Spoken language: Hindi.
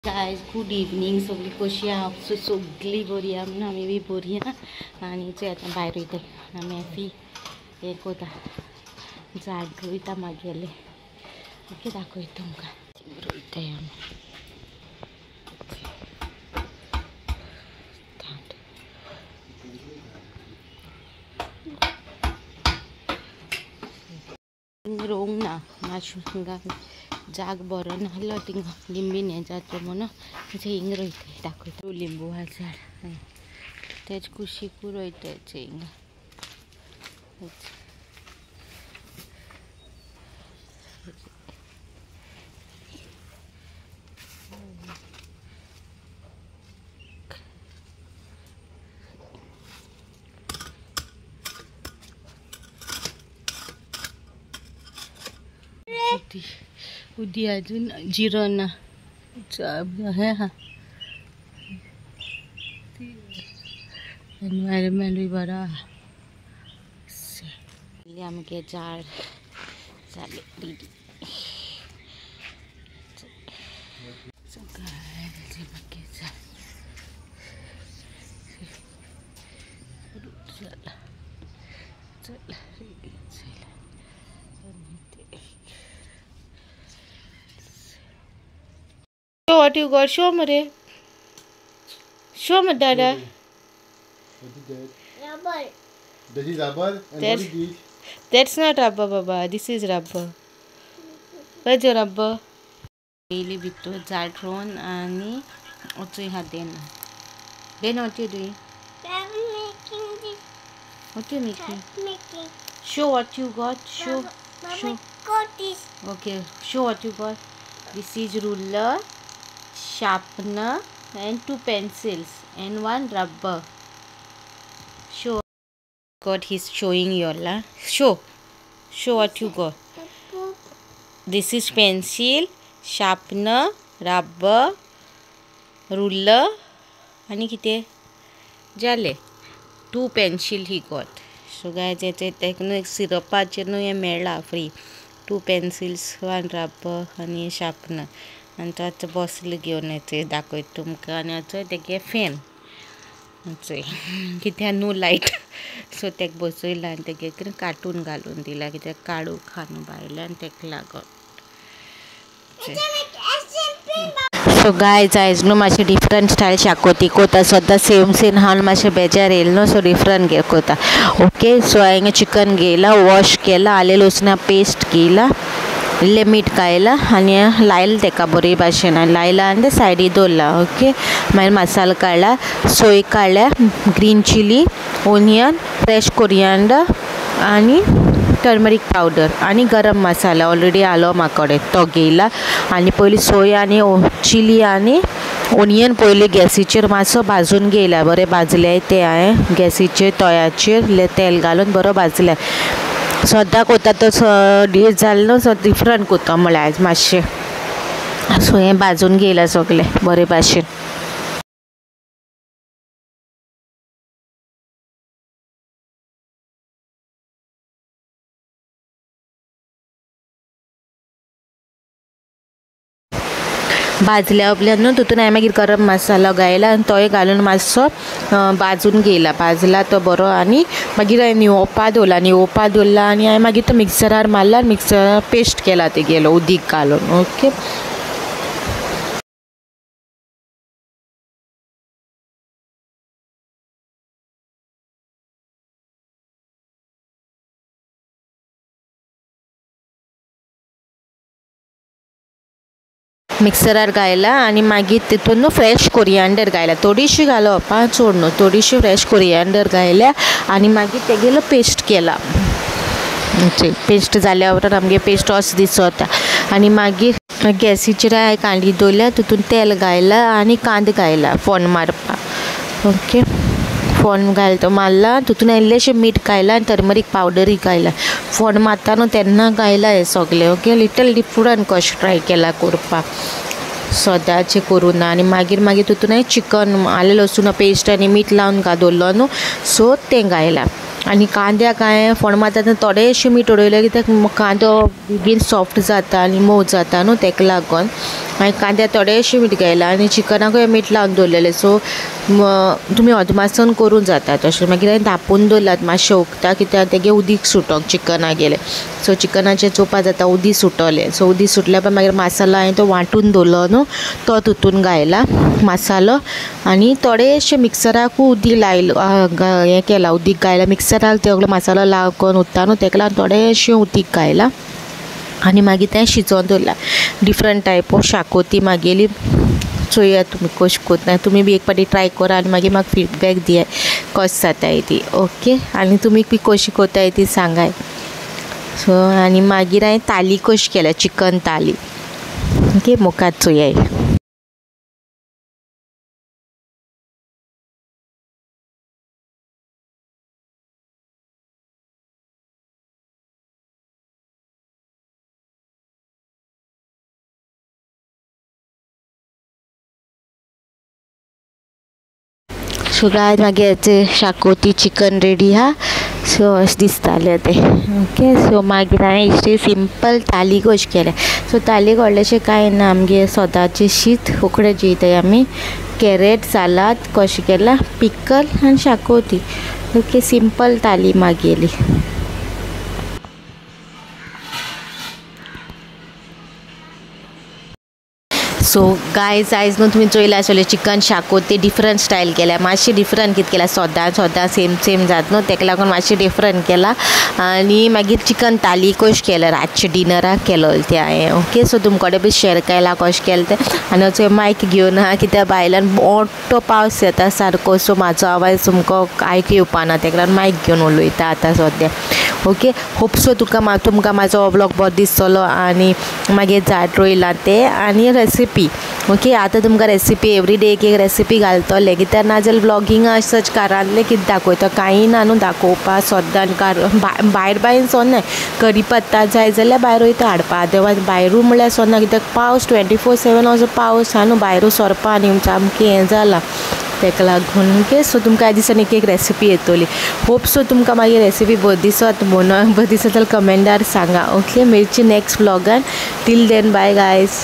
Guys good evening. सगळी कशी आहा? सगळी बरी आहा म्हणून आमी बी बरी आहा. आनी चोय आतां भायर वयतली आमी एफी हें कोता झाड रोयता म्हागेलें. ओके दाखयता तुमकां रोयताय आमी. रोवंक ना मातशें हिंगा जाग बरो नाहलो थिंगा लिंबीन हें जाता म्हणून हिंग रोयताय. दाखयता लिंबू हा झाड तेज कुशीकू रोयताय हिंगा. उदी अजून जिरो ना हे हा एनवायरमेंट भी बरा आमगे झाड जाले ready. What you got? Show me. Show me, Dada. What is that? Rubber. This is rubber. And what is this? That's not rubber, Baba. This is rubber. Where's your rubber? Daily बितो झाड रोवन आणि ओचोय हा देना. Then what you doing? I'm making this. What you making? Making. Show what you got. Show. Mama Show. got this. Okay. Show what you got. This is ruler, sharpener, and 2 pencils and 1 rubber. Show. God, he's showing you all. Show. Show what you got. This is pencil, sharpener, rubber, ruler, आणि किती जाले 2 pencil he got. So guys, एक सिरपाचेर न्हू हे मेळ्ळा फ्री 2 pencils 1 rubber आणि sharpener. आणि तो आतां बसलो घेवन येतोय दाखयता तुमकां. आनी आतां तेगे फॅन कित्याक न्हू लायट सो तेका बसयला आनी तेगे कार्टून घालून दिला कित्याक काडू खानू भायले आनी तेका लागून. सो गायज आयज न्हू मातशें डिफरंट स्टायल शाकोती कोता. सद्दां सेम हांव मातशें बेजार येयलें न्हू सो डिफरंट घे कोता. ओके सो हांवें चिकन घेयला वॉश केला आले लसुणा पेस्ट घेयला इल्लें मीठ घायला आनी लायला तेका बरे भाशेन लायला आनी सायडीक दवरला. ओके मागीर मसालो काडला सोय काडल्या green chilli onion fresh coriander आनी टर्मरीक पावडर आनी गरम मसाला ऑलरेडी आलो म्हाका कडेन तो घेयला. आनी पयलीं सोय आनी चिली आनी ओनियन पयलीं गॅसीचेर मातसो भाजून घेयला. बरें भाजले ते हांवें गॅसीचेर तव्याचेर तेल घालून बरो भाजले. सद्दां कोता तो डीस जालें न्हू सो डिफरंट कोता म्हळ्यार आयज मातशें सो हें भाजून घेयलां सगलें बरे भाशेन. भाजल्या उपल्यान न्हू तितून हांवें मागीर गरम मसालो घायला आनी तोय घालून मातसो भाजून घेयला. भाजला तो बरो आनी मागीर हांवें निवोवपा दवरला आनी हांवें मागीर तो मिक्सरार मारला मिक्सरार पेस्ट केला तेगेलो उदीक घालून. ओके मिक्सरार घायला आनी मागीर तितून फ्रेश कोरियांडर घायला. थोडीशी घालप चड न्हू थोडीशी फ्रेश कोरियांडर घायल्या आनी मागीर तेगेलो पेस्ट केला. पेस्ट जाल्या उपरांत आमगे पेस्ट असो दिसता आनी मागीर गॅसीचेर हांवें कांडी दवरल्या तितून तेल घायला आनी कांदो घायला फोण्ण मारपाक. ओके फोण्ण घालता मारला तितून इल्लेशें मीठ घायला आनी टर्मरीक पावडरूय घायला. फोण्ण मारता न्हू तेन्ना घायला हें सगलें. ओके लिटल डिफरंट कशें ट्राय केला करपाक सदांचें करून ना. आनी मागीर तितून हांवें चिकन आलें लसूण पेस्ट आनी मीठ लावन दवरलो न्हू सो तें घायला. आनी कांद्या काय फोणमाता थोडेशें मीठ उडयलें कित्याक कांदो बेगीन सॉफ्ट जाता आनी मोव जाता न्हू तेका लागोन हांवें कांद्या थोडेशें मीठ घायलां आनी चिकनाकूय मीठ लावन दवरलेलें सो तुमी अदमासन करूं जाता तशें मागीर हांवें धांपून दवरलात मातशें उकता कित्याक तेगे उदीक सुटोंक चिकना गेलें सो चिकनाचें चोवपा जाता उदीक सुटोलें सो उदीक सुटल्या मागीर मसालो हांवें तो वांटून दवरलो न्हू तो तितून घायला मसालो आनी थोडेशें मिक्सराकू उदीक लायलो हें केलां उदीक घायलां मिक्सराक सगळो मसालो लावन उरता न्हू तेका लागून थोडेशें उदीक घायलां आनी मागीर तें शिजोवन दवरलां डिफरंट टायप ऑफ शाकोती मागेली चोया तुमी कशी कोत्ता तुमी बी एक पाटी ट्राय करा आनी मागीर म्हाका फीडबॅक दियाय कशी जाताय ती ओके आनी तुमी बी कशी कोत्ताय ती सांगाय सो आनी मागीर हांवें ताली कशी केल्या चिकन ताली ओके मुखार चोयाय सो गायज मागीर हेचें शाकोती चिकन रेडी हा सो अशें दिसतालें तें ओके सो मागीर हांवें इश्टी सिंपल ताली कशी केल्या सो तालीक व्हडलेशें कांय ना आमगे सोदाचें शीत उकडें जेयताय आमी कॅरेट सालाद कशें केलां पिकल आनी शाकोती ओके सिंपल ताली मागेली सो गायज आयज न्हू तुमी चोयलां आसतलें चिकन शाकोती डिफरंट स्टायल केल्या मातशें डिफरंट कितें केलां सोदां सेम जाता न्हू तेका लागून मातशें डिफरंट केलां आनी मागीर चिकन ताली कशी केल्या रातचें डिनराक केलो तें हांवें ओके सो तुमचे कडेन बी शेअर केलां कशें केलें तें आनी असो मायक घेवन आहा कित्याक भायल्यान मोठो पावस येता सारको सो म्हाजो आवाज तुमकां आयकूं येवपाना तेका लागून मायक घेवन उलयता आतां सद्या ओके होप सो तुमकां म्हाजो व्लॉग बरो दिसतलो आनी मागीर झाड रोयलां तें आनी रेसिपी ओके आतां तुमकां रेसिपी एवरीडे एक रेसिपी घालतलें कित्याक नाजाल्यार व्लॉगिंग सच कारांतलें कितें दाखयता कांय ना न्हू दाखोवपा सद्दां भायर सोन्नाय करी पत्ता जाय जाल्यार भायर वयता हाडपा अदरवायज भायरू म्हळ्यार सोन्ना कित्याक पावस 24/7 असो पावस हा न्हू भायरू सरपा आनी सामकें हें जालां तेका लागून ओके सो तुमकां ह्या दिसांनी एक रेसिपी येतली होप सो तुमकां मागीर रेसिपी बरी दिसत बरी दिसत जाल्यार कमेंटार सांगा ओके मेळची नेक्स्ट व्लॉगान टील देन बाय गायज